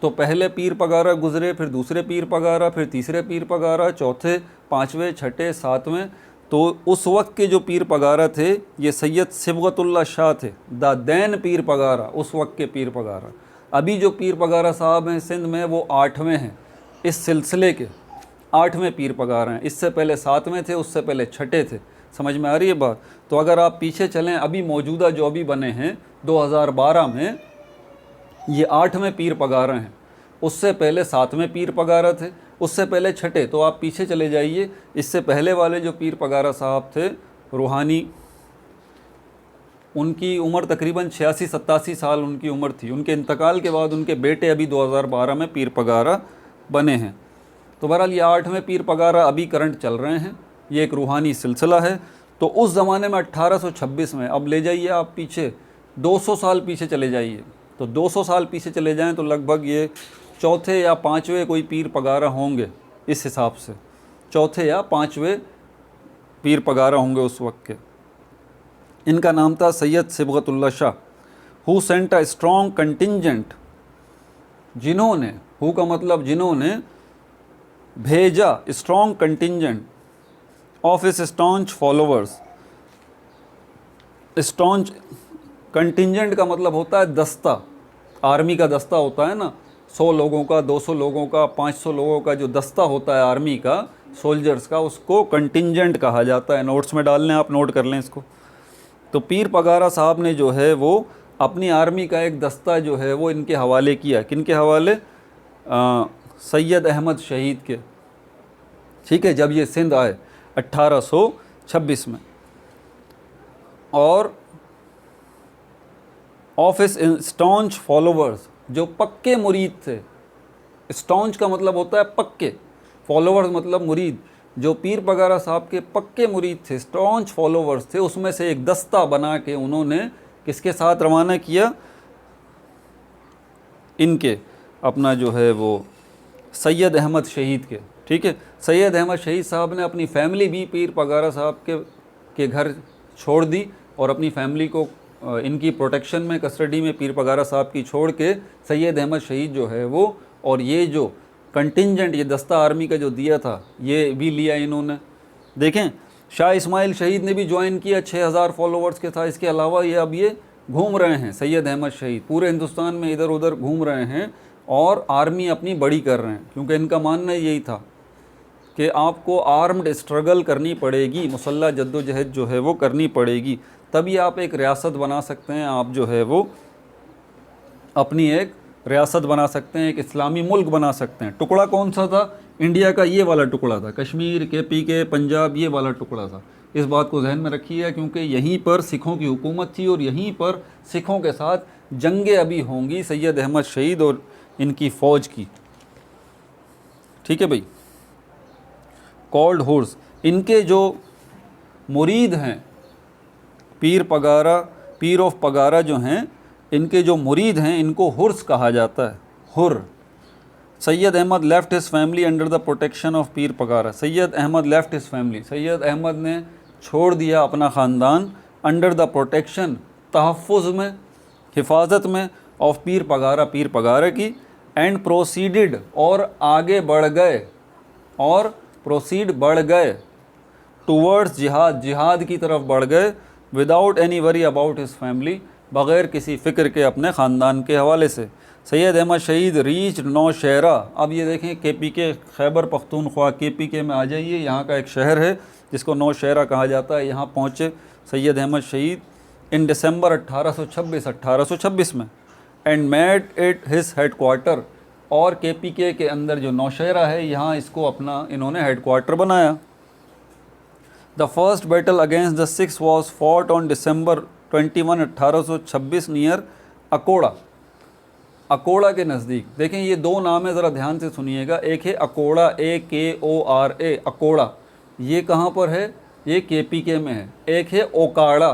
तो पहले पीर पगारा गुज़रे, फिर दूसरे पीर पगारा, फिर तीसरे पीर पगारा, चौथे, पाँचवें, छठे, सातवें। तो उस वक्त के जो पीर पगारा थे ये सैयद सिबगतुल्लाह शाह थे, द दैन पीर पगारा, उस वक्त के पीर पगारा। अभी जो पीर पगारा साहब हैं सिंध में वो 8वें हैं, इस सिलसिले के 8वें पीर पगारा हैं। इससे पहले 7वें थे, उससे पहले छठे थे। समझ में आ रही है बात? तो अगर आप पीछे चलें, अभी मौजूदा जो अभी बने हैं 2012 में, ये 8वें पीर पगारा हैं। उससे पहले 7वें पीर पगारा थे, उससे पहले छठे। तो आप पीछे चले जाइए, इससे पहले वाले जो पीर पगारा साहब थे रूहानी, उनकी उम्र तकरीबन 86-87 साल उनकी उम्र थी। उनके इंतकाल के बाद उनके बेटे अभी 2012 में पीर पगारा बने हैं। तो बहरहाल ये 8वें पीर पगारा अभी करंट चल रहे हैं। ये एक रूहानी सिलसिला है। तो उस ज़माने में 1826 में, अब ले जाइए आप पीछे 200 साल पीछे चले जाइए। तो 200 साल पीछे चले जाएं तो लगभग ये चौथे या पाँचवें कोई पीर पगारा होंगे, इस हिसाब से चौथे या पाँचवें पीर पगारा होंगे उस वक्त के। इनका नाम था Syed Sibgatullah Shah, who sent a strong contingent, जिन्होंने, हु का मतलब जिन्होंने, भेजा strong contingent of his staunch followers. Staunch contingent का मतलब होता है दस्ता, आर्मी का दस्ता होता है ना, 100 लोगों का, 200 लोगों का, 500 लोगों का जो दस्ता होता है आर्मी का, सोल्जर्स का, उसको कंटिंजेंट कहा जाता है। नोट्स में डाल लें, आप नोट कर लें इसको। तो पीर पगारा साहब ने जो है वो अपनी आर्मी का एक दस्ता जो है वो इनके हवाले किया। किन के हवाले? सैयद अहमद शहीद के, ठीक है, जब ये सिंध आए 1826 में। और ऑफ हिज स्टॉन्च फॉलोवर्स, जो पक्के मुरीद थे। स्टॉन्च का मतलब होता है पक्के, फॉलोवर्स मतलब मुरीद। जो पीर पगारा साहब के पक्के मुरीद थे, स्टॉन्च फॉलोवर्स थे, उसमें से एक दस्ता बना के उन्होंने किसके साथ रवाना किया? इनके, अपना जो है वो सैयद अहमद शहीद के, ठीक है। सैयद अहमद शहीद साहब ने अपनी फैमिली भी पीर पगारा साहब के घर छोड़ दी और अपनी फैमिली को इनकी प्रोटेक्शन में, कस्टडी में पीर पगारा साहब की छोड़ के सैयद अहमद शहीद जो है वो, और ये जो कंटिंजेंट, ये दस्ता आर्मी का जो दिया था, ये भी लिया इन्होंने। देखें, शाह इस्माइल शहीद ने भी ज्वाइन किया, 6000 फॉलोवर्स के था। इसके अलावा ये अब ये घूम रहे हैं, सैयद अहमद शहीद पूरे हिंदुस्तान में इधर उधर घूम रहे हैं और आर्मी अपनी बड़ी कर रहे हैं, क्योंकि इनका मानना यही था कि आपको आर्म्ड स्ट्रगल करनी पड़ेगी, मुसल्लह जद्दोजहद जो है वो करनी पड़ेगी, तभी आप एक रियासत बना सकते हैं। आप जो है वो अपनी एक रियासत बना सकते हैं, एक इस्लामी मुल्क बना सकते हैं। टुकड़ा कौन सा था? इंडिया का ये वाला टुकड़ा था, कश्मीर, KPK, पंजाब, ये वाला टुकड़ा था। इस बात को जहन में रखिए, क्योंकि यहीं पर सिखों की हुकूमत थी और यहीं पर सिखों के साथ जंगें अभी होंगी सैयद अहमद शहीद और इनकी फ़ौज की। ठीक है भाई। कॉल्ड हुर्स, इनके जो मुरीद हैं, पीर ऑफ पगारा जो हैं, इनके जो मुरीद हैं इनको हुर्स कहा जाता है, Hur. Syed Ahmad left his family under the protection of Pir Pagara. Syed Ahmad left his family, Syed Ahmad ने छोड़ दिया अपना ख़ानदान अंडर द प्रोटेक्शन, तहफ़्फ़ुज़ में, हिफाजत में, ऑफ पीर पगारा की, एंड प्रोसीडेड, और आगे बढ़ गए, और प्रोसीड बढ़ गए, टूवर्ड्स जिहाद की तरफ बढ़ गए, without any worry about his family, बग़ैर किसी फ़िक्र के अपने ख़ानदान के हवाले से। सैयद अहमद शहीद रीच नौशहरा। अब ये देखें, KPK, खैबर पख्तूनख्वा, KPK में आ जाइए, यहाँ का एक शहर है जिसको नौशहरा कहा जाता है। यहाँ पहुँचे सैयद अहमद शहीद इन दिसंबर 1826 में, and made it his head quarter, और KPK के अंदर जो नौशहरा है यहाँ इसको अपना इन्होंने हेड क्वार्टर बनाया। The first battle against the six was fought on December 21, 1826 near Akoda. Akoda के नज़दीक। देखें ये दो नाम है, ज़रा ध्यान से सुनिएगा। एक है अकोड़ा, AKORA, अकोड़ा, ये कहाँ पर है? ये KPK में है। एक है ओकाड़ा,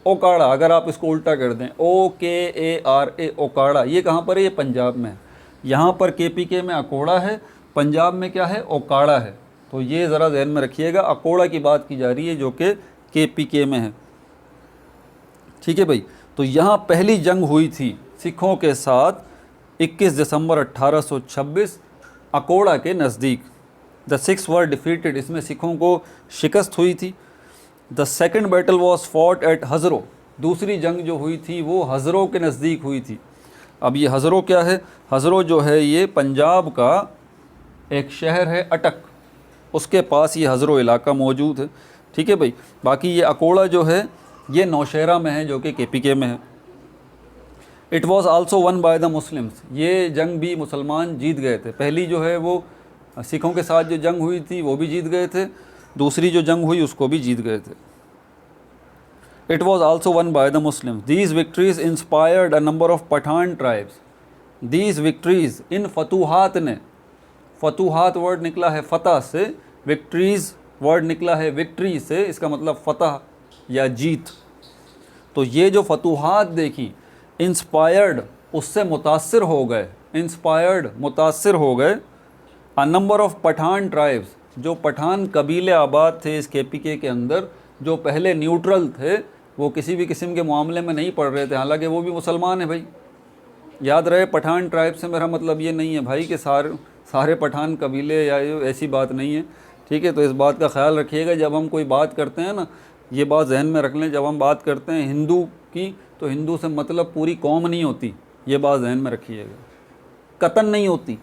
ओकाड़ा, अगर आप इसको उल्टा कर दें OKARA, ओकाड़ा, ये कहाँ पर है? ये पंजाब में है। यहाँ पर KPK में अकोड़ा है, पंजाब में क्या है? ओकाड़ा है। तो ये ज़रा ध्यान में रखिएगा, अकोड़ा की बात की जा रही है जो कि KPK में है। ठीक है भाई। तो यहाँ पहली जंग हुई थी सिखों के साथ 21 दिसंबर 1826 अकोड़ा के नज़दीक। द सिक्स वर डिफीटेड, इसमें सिखों को शिकस्त हुई थी। The second battle was fought at Hazro, दूसरी जंग जो हुई थी वो हज़रो के नज़दीक हुई थी। अब ये हज़रो क्या है? हज़रो जो है ये पंजाब का एक शहर है, अटक, उसके पास ये हज़रो इलाका मौजूद है। ठीक है भाई। बाकी ये अकोड़ा जो है ये नौशहरा में है जो कि KPK में है। It was also won by the Muslims, ये जंग भी मुसलमान जीत गए थे। पहली जो है वो सिखों के साथ जो जंग हुई थी वो भी जीत गए थे, दूसरी जो जंग हुई उसको भी जीत गए थे। It was also won by the Muslims. These victories inspired a number of Pathan tribes. These victories, इन फतूहात ने, फतूहात वर्ड निकला है फ़तह से, विक्ट्रीज़ वर्ड निकला है विक्ट्री से, इसका मतलब फ़तह या जीत। तो ये जो फतूहात देखी, इंस्पायर्ड, उससे मुतासिर हो गए, इंस्पायर्ड, मुतासिर हो गए, a number of Pathan tribes, जो पठान कबीले आबाद थे इस KPK के अंदर, जो पहले न्यूट्रल थे, वो किसी भी किस्म के मामले में नहीं पड़ रहे थे, हालांकि वो भी मुसलमान है भाई। याद रहे, पठान ट्राइब से मेरा मतलब ये नहीं है भाई कि सारे पठान कबीले या ऐसी बात नहीं है। ठीक है। तो इस बात का ख्याल रखिएगा जब हम कोई बात करते हैं ना, ये बात जहन में रख लें, जब हम बात करते हैं हिंदू की तो हिंदू से मतलब पूरी कौम नहीं होती, ये बात जहन में रखिएगा, कतन नहीं होती।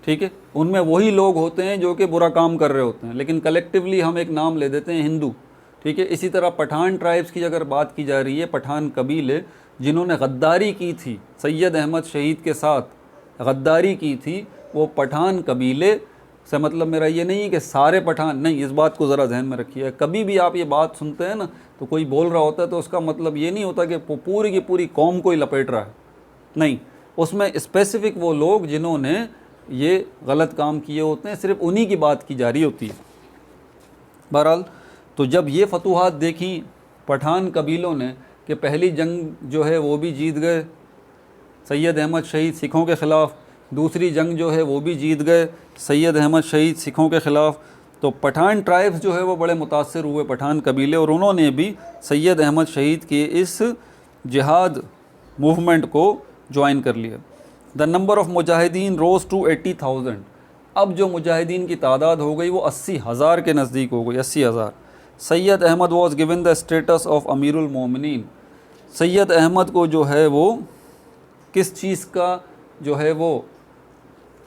ठीक है। उनमें वही लोग होते हैं जो कि बुरा काम कर रहे होते हैं, लेकिन कलेक्टिवली हम एक नाम ले देते हैं हिंदू। ठीक है। इसी तरह पठान ट्राइब्स की अगर बात की जा रही है, पठान कबीले जिन्होंने गद्दारी की थी सैयद अहमद शहीद के साथ, गद्दारी की थी, वो पठान कबीले से मतलब मेरा ये नहीं है कि सारे पठान, नहीं, इस बात को ज़रा ध्यान में रखिए। कभी भी आप ये बात सुनते हैं ना तो कोई बोल रहा होता है तो उसका मतलब ये नहीं होता कि पूरी की पूरी कौम को ही लपेट रहा है, नहीं, उसमें स्पेसिफ़िक वो लोग जिन्होंने ये गलत काम किए होते हैं, सिर्फ उन्हीं की बात की जा रही होती है। बहरहाल, तो जब ये फतूहात देखी पठान कबीलों ने कि पहली जंग जो है वो भी जीत गए सैयद अहमद शहीद सिखों के ख़िलाफ़, दूसरी जंग जो है वो भी जीत गए सैयद अहमद शहीद सिखों के ख़िलाफ़, तो पठान ट्राइब्स जो है वो बड़े मुतासिर हुए, पठान कबीले, और उन्होंने भी सैयद अहमद शहीद के इस जिहाद मूवमेंट को ज्वाइन कर लिया। The number of mujahideen rose to 80,000। अब जो मुजाहिदीन की तादाद हो गई वो 80,000 के नज़दीक हो गई, 80,000। Syed Ahmad was given the status of अमीरुल मोमिनीन। सैयद अहमद को जो है वो किस चीज़ का जो है वो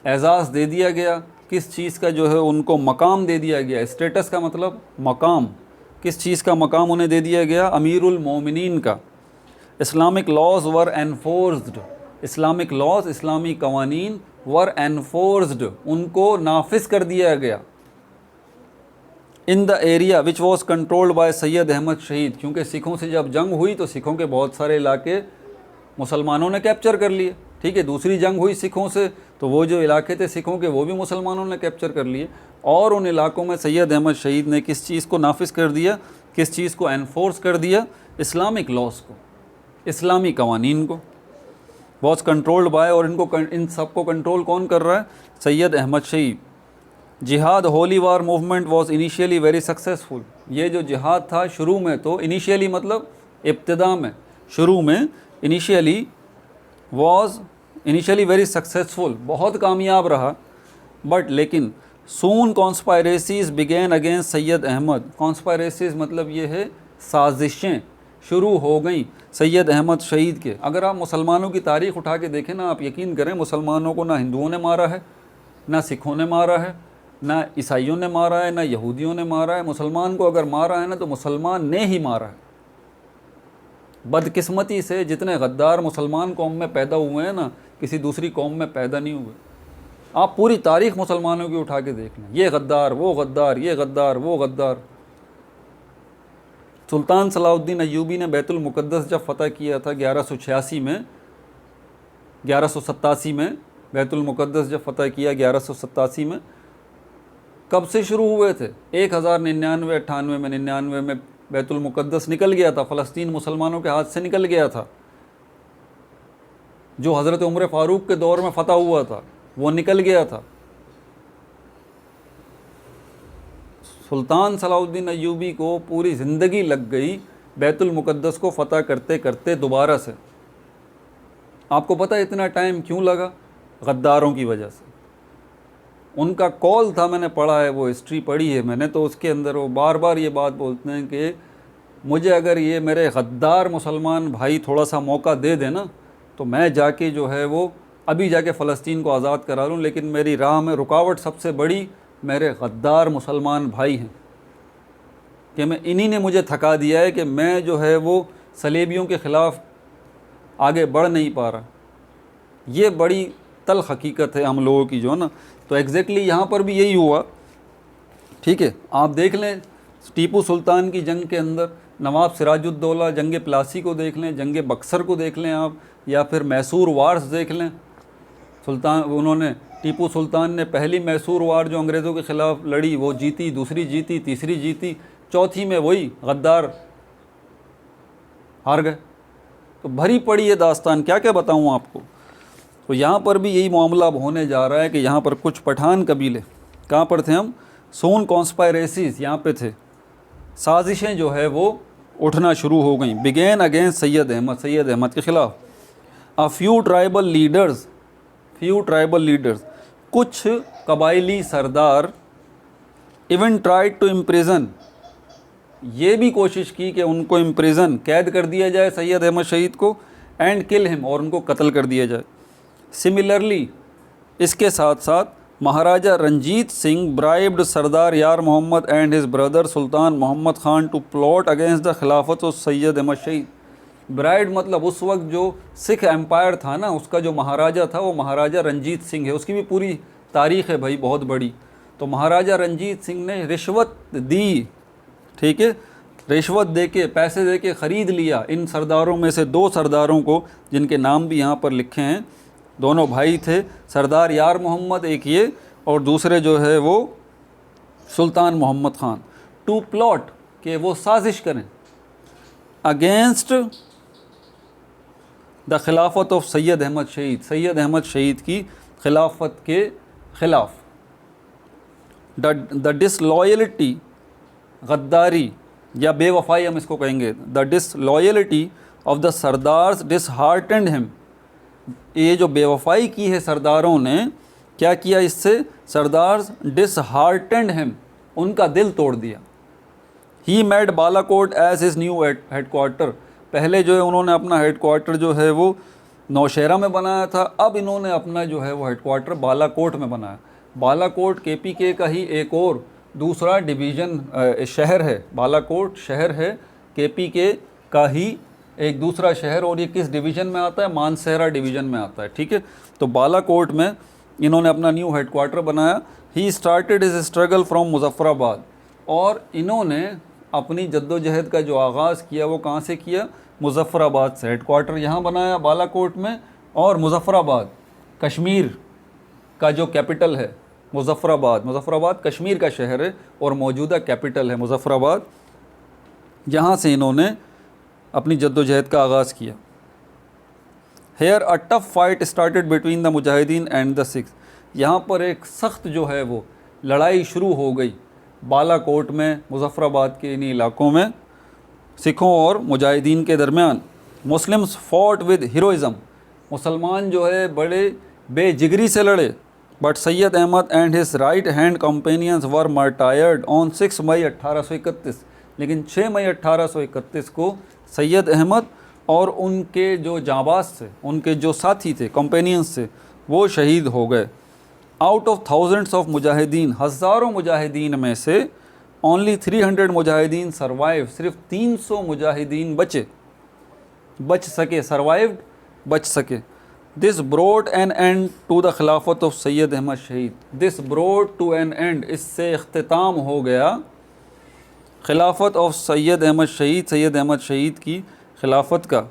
एजाज़ दे दिया गया, किस चीज़ का जो है उनको मकाम दे दिया गया। स्टेटस का मतलब मकाम, किस चीज़ का मकाम उन्हें दे दिया गया? अमीरुल मोमिनीन का। Islamic laws were enforced, Islamic laws, इस्लामी कवानीन वर एनफोर्स्ड, उनको नाफिज कर दिया गया, in the area which was controlled by Syed Ahmad Shaheed, क्योंकि सिखों से जब जंग हुई तो सिखों के बहुत सारे इलाके मुसलमानों ने कैप्चर कर लिए। ठीक है, दूसरी जंग हुई सिखों से तो वो जो इलाके थे सिखों के वो भी मुसलमानों ने कैप्चर कर लिए, और उन इलाकों में सैयद अहमद शहीद ने किस चीज़ को नाफिज कर दिया, किस चीज़ को एनफोर्स कर दिया, इस्लामिक लॉस को, इस्लामी कवानीन को। वॉज कंट्रोल्ड बाय, और इन सब को कंट्रोल कौन कर रहा है, सैयद अहमद शहीद। जिहाद holy war movement was initially very successful, ये जो जिहाद था शुरू में, तो इनिशियली मतलब इब्तिदा में, शुरू में इनिशियली वेरी सक्सेसफुल, बहुत कामयाब रहा, बट लेकिन सून कॉन्स्पायरेसीज बिगेन अगेंस्ट सैयद अहमद, कॉन्स्पायरेसीज मतलब ये है साजिशें शुरू हो गई सैयद अहमद शहीद के। अगर आप मुसलमानों की तारीख़ उठा के देखें ना, आप यकीन करें मुसलमानों को ना हिंदुओं ने मारा है, ना सिखों ने मारा है, ना ईसाइयों ने मारा है, ना यहूदियों ने मारा है। मुसलमान को अगर मारा है ना तो मुसलमान ने ही मारा है। बदकिस्मती से जितने गद्दार मुसलमान कौम में पैदा हुए हैं ना, किसी दूसरी कौम में पैदा नहीं हुए। आप पूरी तारीख़ मुसलमानों की उठा के देख लें, ये गद्दार, वो गद्दार, ये गद्दार, वो गद्दार। सुल्तान सलाहुद्दीन अय्यूबी ने बैतुल मुक़द्दस जब फ़तह किया था 1186 में, 1187 में बैतुल मुक़द्दस जब फ़तह किया 1187 में, कब से शुरू हुए थे, 1099 98 में 99 में बैतुल मुक़द्दस निकल गया था, फ़लस्तीन मुसलमानों के हाथ से निकल गया था। जो हज़रत उमर फ़ारूक के दौर में फ़तह हुआ था वो निकल गया था। सुल्तान सलाहुद्दीन अय्यूबी को पूरी ज़िंदगी लग गई बैतुल मुक़द्दस को फ़तह करते करते दोबारा से। आपको पता है इतना टाइम क्यों लगा? गद्दारों की वजह से। उनका कॉल था, मैंने पढ़ा है, वो हिस्ट्री पढ़ी है मैंने, तो उसके अंदर वो बार बार ये बात बोलते हैं कि मुझे अगर ये मेरे गद्दार मुसलमान भाई थोड़ा सा मौका दे देना तो मैं जाके जो है वो अभी जाके फ़लस्तीन को आज़ाद करा लूँ, लेकिन मेरी राह में रुकावट सबसे बड़ी मेरे गद्दार मुसलमान भाई हैं कि मैं इन्हीं ने मुझे थका दिया है कि मैं जो है वो सलेबियों के ख़िलाफ़ आगे बढ़ नहीं पा रहा। ये बड़ी तल्ख़ हकीकत है हम लोगों की जो है ना। तो एग्जैक्टली यहाँ पर भी यही हुआ। ठीक है, आप देख लें टीपू सुल्तान की जंग के अंदर नवाब सिराजुद्दौला जंग प्लासी को देख लें, जंग बक्सर को देख लें आप, या फिर मैसूर वार्स देख लें। टीपू सुल्तान ने पहली मैसूर वार जो अंग्रेज़ों के ख़िलाफ़ लड़ी वो जीती, दूसरी जीती, तीसरी जीती, चौथी में वही गद्दार हार गए। तो भरी पड़ी ये दास्तान, क्या क्या बताऊँ आपको। तो यहाँ पर भी यही मामला अब होने जा रहा है कि यहाँ पर कुछ पठान कबीले, कहाँ पर थे हम, सोन कॉन्स्पायरेसीज यहाँ पे थे, साजिशें जो है वो उठना शुरू हो गई। बिगेन अगेंस्ट सैयद अहमद के ख़िलाफ़। फ्यू ट्राइबल लीडर्स, कुछ कबायली सरदार, इवन ट्राइड टू इम्प्रिजन, ये भी कोशिश की कि उनको इम्प्रिजन, कैद कर दिया जाए सैयद अहमद शहीद को, एंड किल हिम, और उनको कत्ल कर दिया जाए। सिमिलरली इसके साथ साथ Maharaja Ranjit Singh bribed Sardar Yar Mohammad and his brother Sultan Mohammad Khan to plot against the khilafat of Syed Ahmad Shaheed. Bribed मतलब उस वक्त जो सिख एम्पायर था ना, उसका जो महाराजा था वो महाराजा रंजीत सिंह है। उसकी भी पूरी तारीख़ है भाई, बहुत बड़ी। तो महाराजा रंजीत सिंह ने रिश्वत दी, ठीक है, रिश्वत दे के, पैसे दे के ख़रीद लिया इन सरदारों में से दो सरदारों को, जिनके नाम भी यहाँ पर लिखे हैं। दोनों भाई थे, सरदार यार मोहम्मद एक ये, और दूसरे जो है वो सुल्तान मोहम्मद ख़ान। टू प्लॉट, कि वो साजिश करें against the khilafat of Syed Ahmad शहीद की खिलाफत के ख़िलाफ़। द डिसलॉयल्टी, गद्दारी या बेवफाई हम इसको कहेंगे, the disloyalty of the sardars disheartened him. ये जो बेवफाई की है सरदारों ने, क्या किया इससे, सरदार्स डिसहार्टेंड हिम, उनका दिल तोड़ दिया। He made Balakot as his new headquarter, पहले जो है उन्होंने अपना हेडक्वार्टर जो है वो नौशहरा में बनाया था, अब इन्होंने अपना जो है वो हेडक्वार्टर बालाकोट में बनाया। बालाकोट केपीके का ही एक और दूसरा डिवीज़न शहर है, बालाकोट शहर है केपीके का ही एक दूसरा शहर, और ये किस डिवीज़न में आता है, मानसहरा डिवीज़न में आता है। ठीक है, तो बालाकोट में इन्होंने अपना न्यू हेडक्वार्टर बनाया। He started his struggle from Muzaffarabad, और इन्होंने अपनी जद्दोजहद का जो आगाज़ किया वो कहाँ से किया? मुजफ्फराबाद से। हेडक्वार्टर यहाँ बनाया बालाकोट में, और मुजफ्फराबाद कश्मीर का जो कैपिटल है मुजफ्फराबाद, मुजफ्फराबाद कश्मीर का शहर है और मौजूदा कैपिटल है मुजफ्फराबाद, जहाँ से इन्होंने अपनी जद्दोजहद का आगाज़ किया। Here a tough fight started between the mujahideen and the Sikhs, यहाँ पर एक सख्त जो है वो लड़ाई शुरू हो गई बालाकोट में, मुजफ्फराबाद के इन इलाकों में सिखों और मुजाहिदीन के दरमियान। मुस्लिम्स फॉट विद हीरोइज़म, मुसलमान जो है बड़े बेजिगरी से लड़े। But Syed Ahmad and his right hand companions were martyred on 6 May 1831, लेकिन 6 मई 1831 को सैयद अहमद और उनके जो जाबाज थे, उनके जो साथी थे, कंपेनियंस थे, वो शहीद हो गए। Out of thousands of Mujahideen, हज़ारों मुजाहिदीन में से ओनली 300 मुजाहिदीन सर्वाइव, सिर्फ 300 मुजाहिदीन बच सके, सर्वाइव्ड, बच सके। This brought an end to the khilafat of Syed Ahmad Shaheed, this brought to an end, इससे इख्तिताम हो गया खिलाफत ऑफ सैयद अहमद शहीद, सैयद अहमद शहीद की खिलाफत का।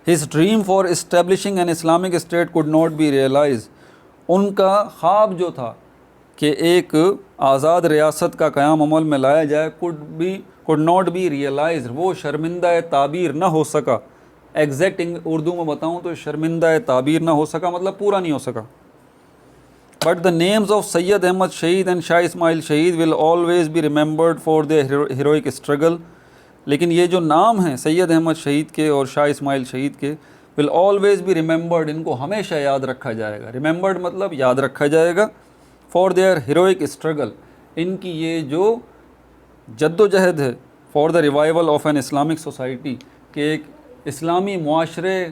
His dream for establishing an Islamic state could not be realise, उनका ख्वाब जो था कि एक आज़ाद रियासत का क़याम अमल में लाया जाए, कुड नॉट बी रियलाइज, वो शर्मिंदा ताबीर ना हो सका। एग्जैक्ट उर्दू में बताऊँ तो शर्मिंदा ताबीर ना हो सका मतलब पूरा नहीं हो सका। But the names of Syed Ahmad Shaheed and Shah Ismail Shaheed will always be remembered for their heroic struggle, लेकिन ये जो नाम हैं सैयद अहमद शहीद के और शाह इस्माइल शहीद के, विल ऑलवेज़ बी रिमेंबर्ड, इनको हमेशा याद रखा जाएगा। रिमेंबर्ड मतलब याद रखा जाएगा। फॉर देयर हीरोइक स्ट्रगल, इनकी ये जो जद्दोजहद है for the revival of an Islamic society, कि एक इस्लामी मुआशरे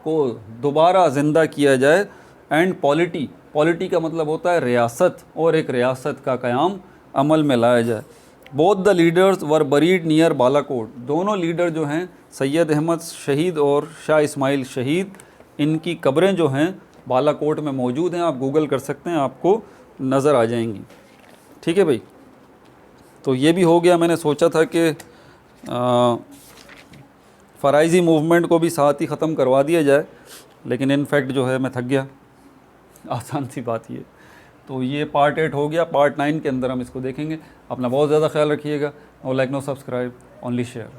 को दोबारा ज़िंदा किया जाए। एंड पॉलिटी का मतलब होता है रियासत, और एक रियासत का क़याम अमल में लाया जाए। Both the leaders were buried near Balakot, दोनों लीडर जो हैं सैयद अहमद शहीद और शाह इस्माइल शहीद, इनकी कब्रें जो हैं बालाकोट में मौजूद हैं। आप गूगल कर सकते हैं, आपको नज़र आ जाएंगी। ठीक है भाई, तो ये भी हो गया। मैंने सोचा था कि फ़राइज़ी मूवमेंट को भी साथ ही ख़त्म करवा दिया जाए, लेकिन इन फैक्ट जो है मैं थक गया, आसान सी बात ये। तो ये पार्ट 8 हो गया। पार्ट 9 के अंदर हम इसको देखेंगे। अपना बहुत ज़्यादा ख्याल रखिएगा। और like, no, subscribe, only share.